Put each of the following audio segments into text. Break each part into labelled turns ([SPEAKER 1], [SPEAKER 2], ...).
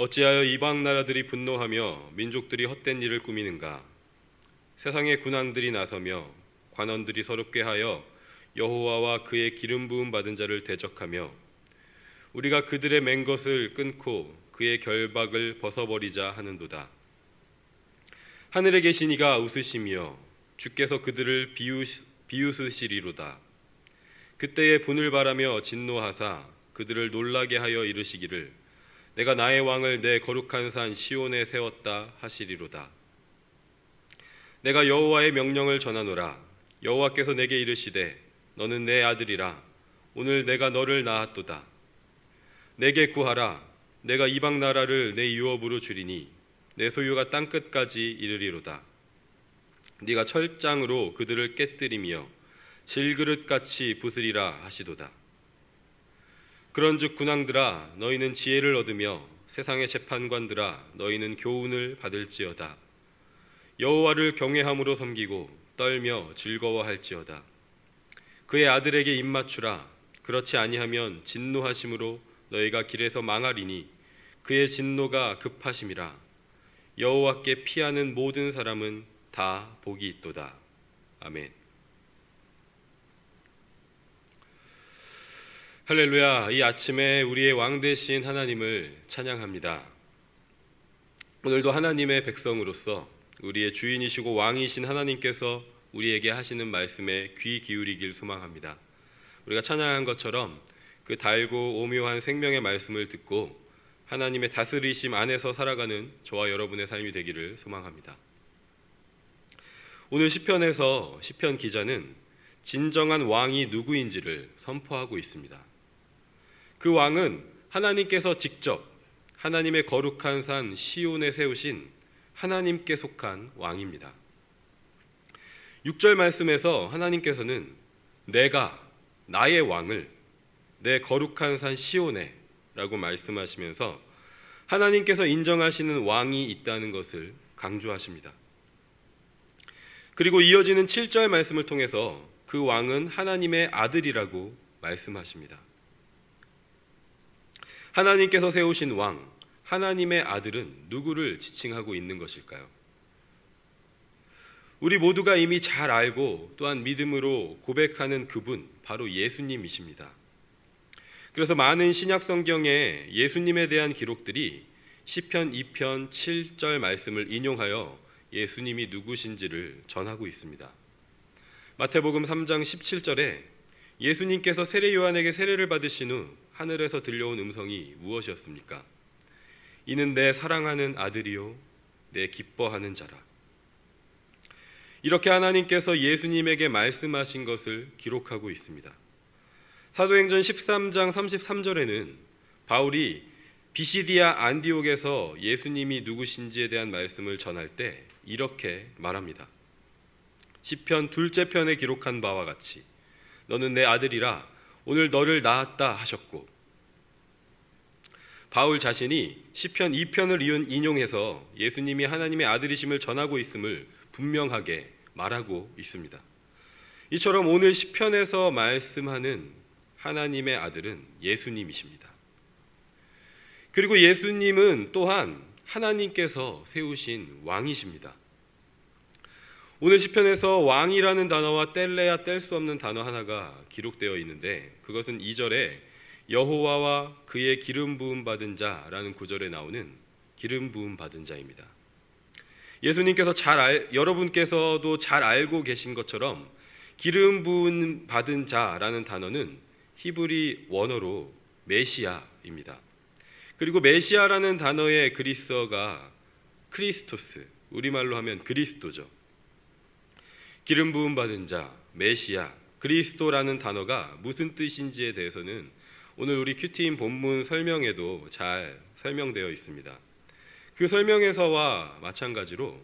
[SPEAKER 1] 어찌하여 이방 나라들이 분노하며 민족들이 헛된 일을 꾸미는가? 세상의 군왕들이 나서며 관원들이 서로 꾀하여 여호와와 그의 기름 부음 받은 자를 대적하며 우리가 그들의 맨 것을 끊고 그의 결박을 벗어버리자 하는도다. 하늘에 계신 이가 웃으시며 주께서 그들을 비웃으시리로다. 그때에 분을 바라며 진노하사 그들을 놀라게 하여 이르시기를 내가 나의 왕을 내 거룩한 산 시온에 세웠다 하시리로다. 내가 여호와의 명령을 전하노라. 여호와께서 내게 이르시되 너는 내 아들이라. 오늘 내가 너를 낳았도다. 내게 구하라. 내가 이방 나라를 내 유업으로 주리니 내 소유가 땅끝까지 이르리로다. 네가 철장으로 그들을 깨뜨리며 질그릇같이 부수리라 하시도다. 그런즉 군왕들아 너희는 지혜를 얻으며 세상의 재판관들아 너희는 교훈을 받을지어다. 여호와를 경외함으로 섬기고 떨며 즐거워할지어다. 그의 아들에게 입맞추라. 그렇지 아니하면 진노하심으로 너희가 길에서 망하리니 그의 진노가 급하심이라. 여호와께 피하는 모든 사람은 다 복이 있도다. 아멘. 할렐루야. 이 아침에 우리의 왕 되신 하나님을 찬양합니다. 오늘도 하나님의 백성으로서 우리의 주인이시고 왕이신 하나님께서 우리에게 하시는 말씀에 귀 기울이길 소망합니다. 우리가 찬양한 것처럼 그 달고 오묘한 생명의 말씀을 듣고 하나님의 다스리심 안에서 살아가는 저와 여러분의 삶이 되기를 소망합니다. 오늘 시편에서 시편 기자는 진정한 왕이 누구인지를 선포하고 있습니다. 그 왕은 하나님께서 직접 하나님의 거룩한 산 시온에 세우신 하나님께 속한 왕입니다. 6절 말씀에서 하나님께서는 내가 나의 왕을 내 거룩한 산 시온에 라고 말씀하시면서 하나님께서 인정하시는 왕이 있다는 것을 강조하십니다. 그리고 이어지는 7절 말씀을 통해서 그 왕은 하나님의 아들이라고 말씀하십니다. 하나님께서 세우신 왕, 하나님의 아들은 누구를 지칭하고 있는 것일까요? 우리 모두가 이미 잘 알고 또한 믿음으로 고백하는 그분, 바로 예수님이십니다. 그래서 많은 신약 성경에 예수님에 대한 기록들이 시편 2편 7절 말씀을 인용하여 예수님이 누구신지를 전하고 있습니다. 마태복음 3장 17절에 예수님께서 세례 요한에게 세례를 받으신 후 하늘에서 들려온 음성이 무엇이었습니까? 이는 내 사랑하는 아들이요 내 기뻐하는 자라. 이렇게 하나님께서 예수님에게 말씀하신 것을 기록하고 있습니다. 사도행전 13장 33절에는 바울이 비시디아 안디옥에서 예수님이 누구신지에 대한 말씀을 전할 때 이렇게 말합니다. 시편 둘째 편에 기록한 바와 같이 너는 내 아들이라 오늘 너를 낳았다 하셨고, 바울 자신이 시편 2편을 인용해서 예수님이 하나님의 아들이심을 전하고 있음을 분명하게 말하고 있습니다. 이처럼 오늘 시편에서 말씀하는 하나님의 아들은 예수님이십니다. 그리고 예수님은 또한 하나님께서 세우신 왕이십니다. 오늘 시편에서 왕이라는 단어와 뗄래야 뗄 수 없는 단어 하나가 기록되어 있는데 그것은 2절에 여호와와 그의 기름 부음 받은 자라는 구절에 나오는 기름 부음 받은 자입니다. 예수님께서 여러분께서도 잘 알고 계신 것처럼 기름 부음 받은 자라는 단어는 히브리 원어로 메시아입니다. 그리고 메시아라는 단어의 그리스어가 크리스토스, 우리말로 하면 그리스도죠. 기름 부음 받은 자, 메시아, 그리스도라는 단어가 무슨 뜻인지에 대해서는 오늘 우리 큐티인 본문 설명에도 잘 설명되어 있습니다. 그 설명에서와 마찬가지로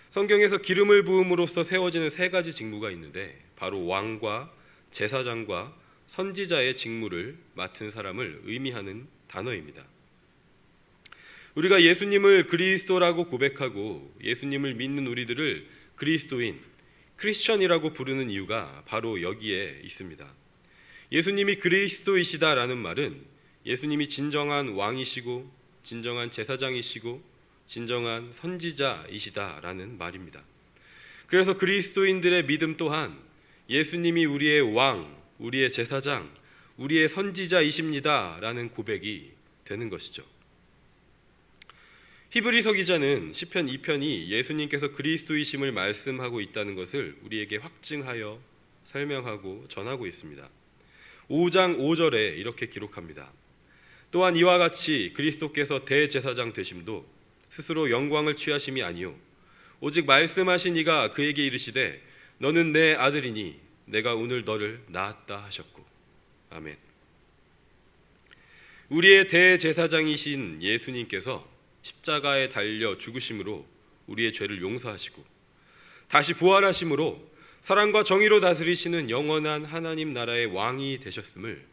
[SPEAKER 1] 성경에서 기름을 부음으로써 세워지는 세 가지 직무가 있는데 바로 왕과 제사장과 선지자의 직무를 맡은 사람을 의미하는 단어입니다. 우리가 예수님을 그리스도라고 고백하고 예수님을 믿는 우리들을 그리스도인, 크리스천이라고 부르는 이유가 바로 여기에 있습니다. 예수님이 그리스도이시다라는 말은 예수님이 진정한 왕이시고 진정한 제사장이시고 진정한 선지자이시다라는 말입니다. 그래서 그리스도인들의 믿음 또한 예수님이 우리의 왕, 우리의 제사장, 우리의 선지자이십니다라는 고백이 되는 것이죠. 히브리서 기자는 시편 2편이 예수님께서 그리스도이심을 말씀하고 있다는 것을 우리에게 확증하여 설명하고 전하고 있습니다. 5장 5절에 이렇게 기록합니다. 또한 이와 같이 그리스도께서 대제사장 되심도 스스로 영광을 취하심이 아니요 오직 말씀하신 이가 그에게 이르시되 너는 내 아들이니 내가 오늘 너를 낳았다 하셨고. 아멘. 우리의 대제사장이신 예수님께서 십자가에 달려 죽으심으로 우리의 죄를 용서하시고 다시 부활하심으로 사랑과 정의로 다스리시는 영원한 하나님 나라의 왕이 되셨음을,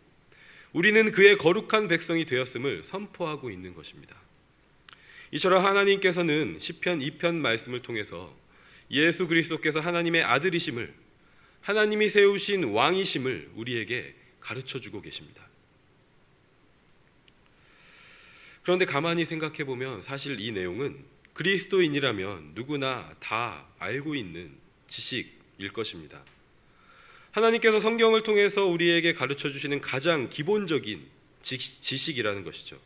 [SPEAKER 1] 우리는 그의 거룩한 백성이 되었음을 선포하고 있는 것입니다. 이처럼 하나님께서는 시편 2편 말씀을 통해서 예수 그리스도께서 하나님의 아들이심을, 하나님이 세우신 왕이심을 우리에게 가르쳐주고 계십니다. 그런데 가만히 생각해 보면 사실 이 내용은 그리스도인이라면 누구나 다 알고 있는 지식일 것입니다. 하나님께서 성경을 통해서 우리에게 가르쳐 주시는 가장 기본적인 지식이라는 것이죠.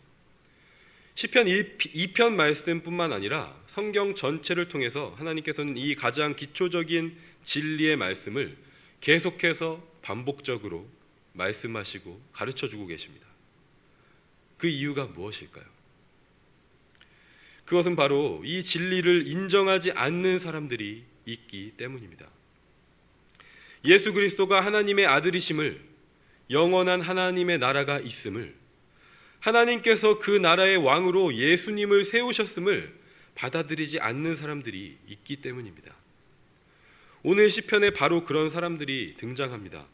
[SPEAKER 1] 시편 2편 말씀뿐만 아니라 성경 전체를 통해서 하나님께서는 이 가장 기초적인 진리의 말씀을 계속해서 반복적으로 말씀하시고 가르쳐 주고 계십니다. 그 이유가 무엇일까요? 그것은 바로 이 진리를 인정하지 않는 사람들이 있기 때문입니다. 예수 그리스도가 하나님의 아들이심을, 영원한 하나님의 나라가 있음을, 하나님께서 그 나라의 왕으로 예수님을 세우셨음을 받아들이지 않는 사람들이 있기 때문입니다. 오늘 시편에 바로 그런 사람들이 등장합니다.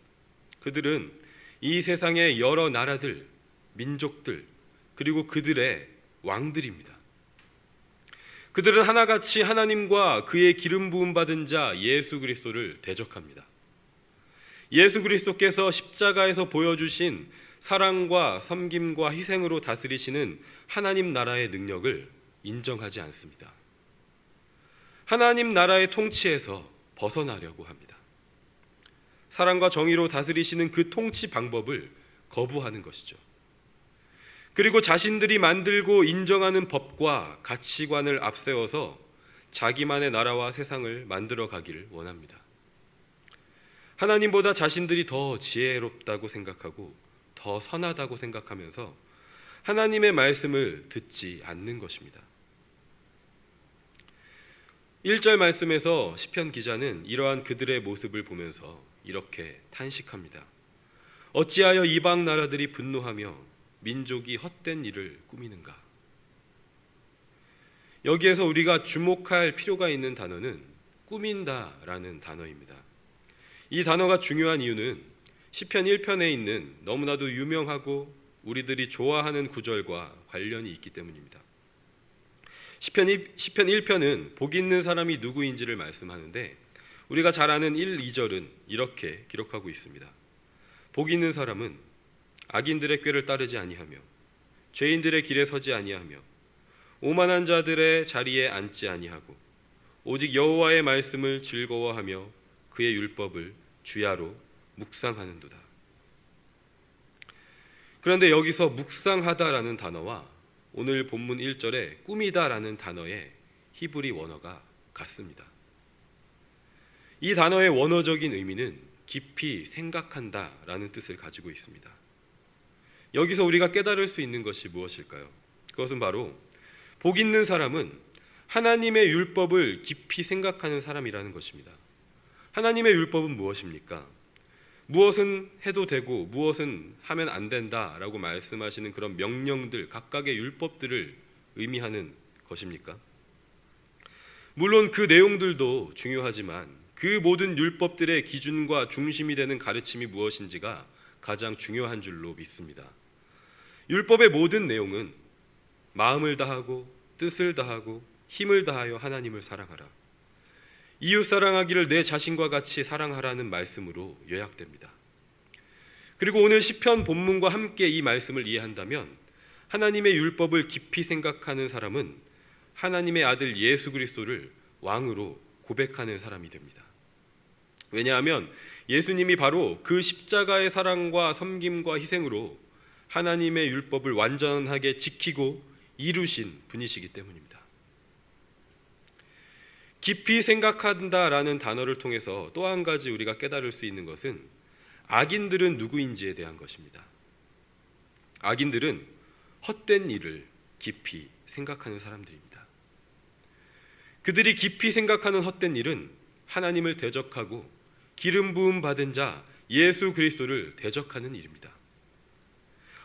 [SPEAKER 1] 그들은 이 세상의 여러 나라들, 민족들, 그리고 그들의 왕들입니다. 그들은 하나같이 하나님과 그의 기름 부음 받은 자 예수 그리스도를 대적합니다. 예수 그리스도께서 십자가에서 보여주신 사랑과 섬김과 희생으로 다스리시는 하나님 나라의 능력을 인정하지 않습니다. 하나님 나라의 통치에서 벗어나려고 합니다. 사랑과 정의로 다스리시는 그 통치 방법을 거부하는 것이죠. 그리고 자신들이 만들고 인정하는 법과 가치관을 앞세워서 자기만의 나라와 세상을 만들어 가기를 원합니다. 하나님보다 자신들이 더 지혜롭다고 생각하고 더 선하다고 생각하면서 하나님의 말씀을 듣지 않는 것입니다. 1절 말씀에서 시편 기자는 이러한 그들의 모습을 보면서 이렇게 탄식합니다. 어찌하여 이방 나라들이 분노하며 민족이 헛된 일을 꾸미는가? 여기에서 우리가 주목할 필요가 있는 단어는 꾸민다라는 단어입니다. 이 단어가 중요한 이유는 시편 1편에 있는 너무나도 유명하고 우리들이 좋아하는 구절과 관련이 있기 때문입니다. 시편 1편은 복 있는 사람이 누구인지를 말씀하는데 우리가 잘 아는 1, 2절은 이렇게 기록하고 있습니다. 복 있는 사람은 악인들의 꾀를 따르지 아니하며 죄인들의 길에 서지 아니하며 오만한 자들의 자리에 앉지 아니하고 오직 여호와의 말씀을 즐거워하며 그의 율법을 주야로 묵상하는도다. 그런데 여기서 묵상하다라는 단어와 오늘 본문 1절에 꾸미다라는 단어의 히브리 원어가 같습니다. 이 단어의 원어적인 의미는 깊이 생각한다라는 뜻을 가지고 있습니다. 여기서 우리가 깨달을 수 있는 것이 무엇일까요? 그것은 바로 복 있는 사람은 하나님의 율법을 깊이 생각하는 사람이라는 것입니다. 하나님의 율법은 무엇입니까? 무엇은 해도 되고 무엇은 하면 안 된다라고 말씀하시는 그런 명령들, 각각의 율법들을 의미하는 것입니까? 물론 그 내용들도 중요하지만 그 모든 율법들의 기준과 중심이 되는 가르침이 무엇인지가 가장 중요한 줄로 믿습니다. 율법의 모든 내용은 마음을 다하고 뜻을 다하고 힘을 다하여 하나님을 사랑하라, 이웃 사랑하기를 내 자신과 같이 사랑하라는 말씀으로 요약됩니다. 그리고 오늘 시편 본문과 함께 이 말씀을 이해한다면 하나님의 율법을 깊이 생각하는 사람은 하나님의 아들 예수 그리스도를 왕으로 고백하는 사람이 됩니다. 왜냐하면 예수님이 바로 그 십자가의 사랑과 섬김과 희생으로 하나님의 율법을 완전하게 지키고 이루신 분이시기 때문입니다. 깊이 생각한다라는 단어를 통해서 또 한 가지 우리가 깨달을 수 있는 것은 악인들은 누구인지에 대한 것입니다. 악인들은 헛된 일을 깊이 생각하는 사람들입니다. 그들이 깊이 생각하는 헛된 일은 하나님을 대적하고 기름 부음 받은 자 예수 그리스도를 대적하는 일입니다.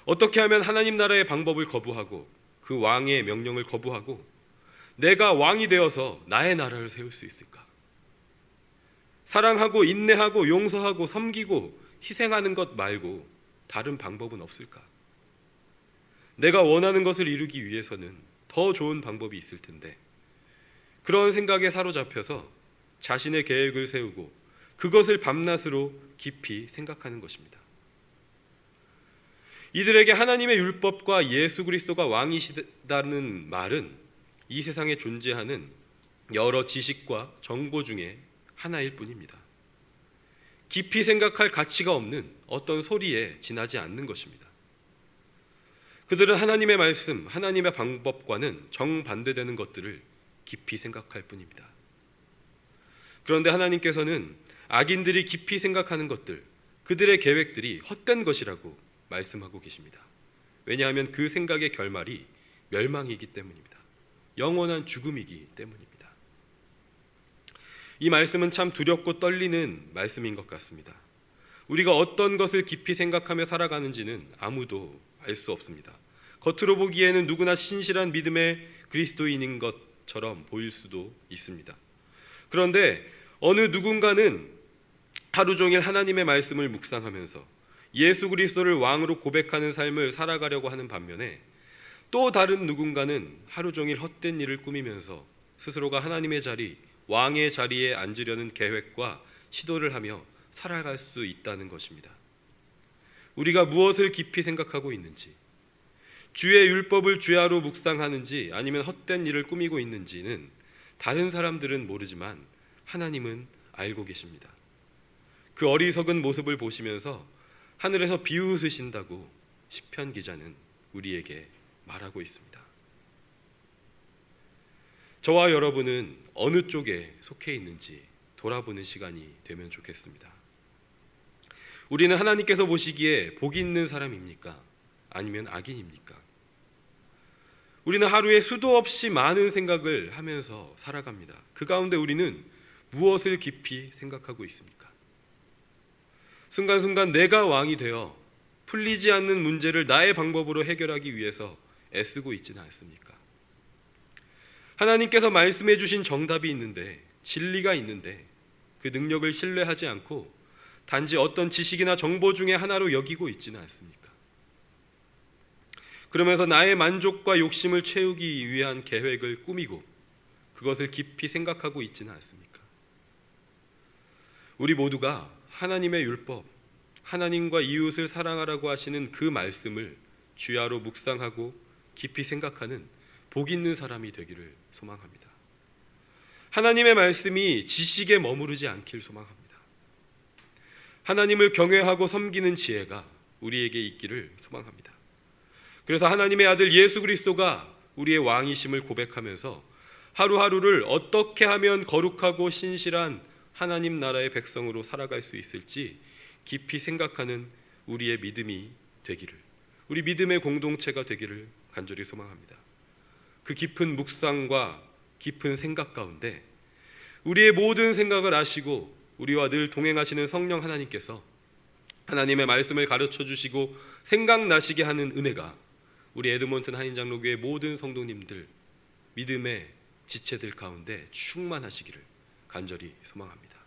[SPEAKER 1] 어떻게 하면 하나님 나라의 방법을 거부하고 그 왕의 명령을 거부하고 내가 왕이 되어서 나의 나라를 세울 수 있을까? 사랑하고 인내하고 용서하고 섬기고 희생하는 것 말고 다른 방법은 없을까? 내가 원하는 것을 이루기 위해서는 더 좋은 방법이 있을 텐데 그런 생각에 사로잡혀서 자신의 계획을 세우고 그것을 밤낮으로 깊이 생각하는 것입니다. 이들에게 하나님의 율법과 예수 그리스도가 왕이시다는 말은 이 세상에 존재하는 여러 지식과 정보 중에 하나일 뿐입니다. 깊이 생각할 가치가 없는 어떤 소리에 지나지 않는 것입니다. 그들은 하나님의 말씀, 하나님의 방법과는 정반대되는 것들을 깊이 생각할 뿐입니다. 그런데 하나님께서는 악인들이 깊이 생각하는 것들, 그들의 계획들이 헛된 것이라고 말씀하고 계십니다. 왜냐하면 그 생각의 결말이 멸망이기 때문입니다. 영원한 죽음이기 때문입니다. 이 말씀은 참 두렵고 떨리는 말씀인 것 같습니다. 우리가 어떤 것을 깊이 생각하며 살아가는지는 아무도 알 수 없습니다. 겉으로 보기에는 누구나 신실한 믿음의 그리스도인인 것처럼 보일 수도 있습니다. 그런데 어느 누군가는 하루 종일 하나님의 말씀을 묵상하면서 예수 그리스도를 왕으로 고백하는 삶을 살아가려고 하는 반면에 또 다른 누군가는 하루 종일 헛된 일을 꾸미면서 스스로가 하나님의 자리, 왕의 자리에 앉으려는 계획과 시도를 하며 살아갈 수 있다는 것입니다. 우리가 무엇을 깊이 생각하고 있는지, 주의 율법을 주야로 묵상하는지 아니면 헛된 일을 꾸미고 있는지는 다른 사람들은 모르지만 하나님은 알고 계십니다. 그 어리석은 모습을 보시면서 하늘에서 비웃으신다고 시편 기자는 우리에게 말하고 있습니다. 저와 여러분은 어느 쪽에 속해 있는지 돌아보는 시간이 되면 좋겠습니다. 우리는 하나님께서 보시기에 복 있는 사람입니까? 아니면 악인입니까? 우리는 하루에 수도 없이 많은 생각을 하면서 살아갑니다. 그 가운데 우리는 무엇을 깊이 생각하고 있습니까? 순간순간 내가 왕이 되어 풀리지 않는 문제를 나의 방법으로 해결하기 위해서 애쓰고 있지는 않습니까? 하나님께서 말씀해 주신 정답이 있는데, 진리가 있는데 그 능력을 신뢰하지 않고 단지 어떤 지식이나 정보 중에 하나로 여기고 있지는 않습니까? 그러면서 나의 만족과 욕심을 채우기 위한 계획을 꾸미고 그것을 깊이 생각하고 있지는 않습니까? 우리 모두가 하나님의 율법, 하나님과 이웃을 사랑하라고 하시는 그 말씀을 주야로 묵상하고 깊이 생각하는 복 있는 사람이 되기를 소망합니다. 하나님의 말씀이 지식에 머무르지 않길 소망합니다. 하나님을 경외하고 섬기는 지혜가 우리에게 있기를 소망합니다. 그래서 하나님의 아들 예수 그리스도가 우리의 왕이심을 고백하면서 하루하루를 어떻게 하면 거룩하고 신실한 하나님 나라의 백성으로 살아갈 수 있을지 깊이 생각하는 우리의 믿음이 되기를, 우리 믿음의 공동체가 되기를 간절히 소망합니다. 그 깊은 묵상과 깊은 생각 가운데 우리의 모든 생각을 아시고 우리와 늘 동행하시는 성령 하나님께서 하나님의 말씀을 가르쳐 주시고 생각나시게 하는 은혜가 우리 에드몬튼 한인장로교회 모든 성도님들 믿음의 지체들 가운데 충만하시기를 간절히 소망합니다.